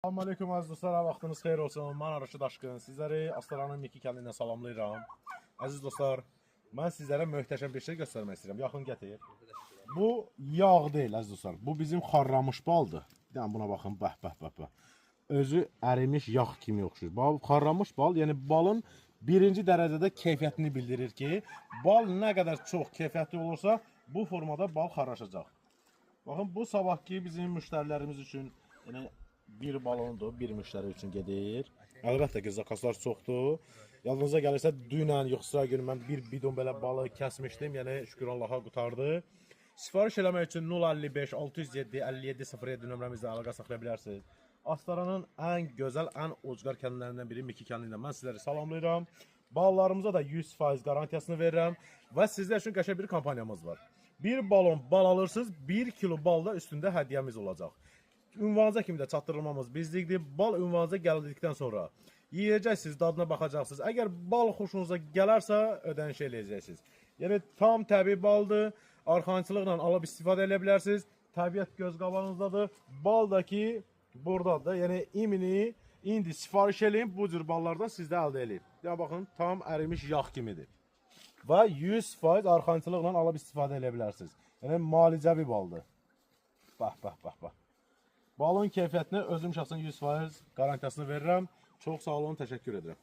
Salam aleyküm əziz dostlar, vaxtınız xeyir olsun. Mən Araşid Aşqın. Sizləri Astaranın Miki kəndinə salamlayıram. Əziz dostlar, mən sizlərə möhtəşəm bir şey göstərmək istəyirəm. Yaxın gətir. Bu yağ deyil əziz dostlar. Bu bizim xarramış baldır. Bir dənə buna baxın. Bəh. Özü ərimiş yağ kimi oxşuyur. Bu xarramış bal, yəni balın birinci dərəcədə keyfiyyətini bildirir ki, bal nə qədər çox keyfiyyətli olursa, bu formada bal xarraşacaq. Baxın, bu sabahki bizim müştərilərimiz üçün yəni bir balondur, bir müştəri üçün gedir. Əlbəttə ki, zakazlar çoxdur. Yadınıza gəlirsə, dünən yoxsa gün mən bir bidon belə balı kəsmişdim. Yəni, şükür Allaha qutardı. Sifariş eləmək üçün 055 607 57 07 nömrəmizlə əlaqə saxlaya bilərsiniz. Astaranın ən gözəl, ən ucqar kəndlərindən biri Miki kəndində. Mən sizləri salamlayıram. Ballarımıza da 100% garantiyasını verirəm. Və sizlər üçün qəşəng bir kampaniyamız var. Bir balon bal alırsınız, 1 kilo bal da üstündə hədiyyəmiz olacaq. Ünvanıza kimi də çatdırılmamız bizlikdir. Bal ünvanıza gəldikdən sonra yiyəcəksiniz, dadına baxacaqsınız. Əgər bal xoşunuza gələrsə, ödəniş eləyəcəksiniz. Yəni, tam təbii baldır. Arxançılıqla alıb istifadə edə bilərsiniz. Təbiət göz qabağınızdadır. Bal da ki, buradadır. Yəni, indi sifariş eləyin, bu cür ballardan sizdə əldə eləyin. Ya baxın, tam ərimiş yağ kimidir. Və 100% arxançılıqla alıb istifadə edə bilərsiniz. Yəni, malicəvi baldır. Bax. Balın keyfiyyətini özüm şəxsən 100% garantiyasını verirəm. Çox sağ olun, təşəkkür edirəm.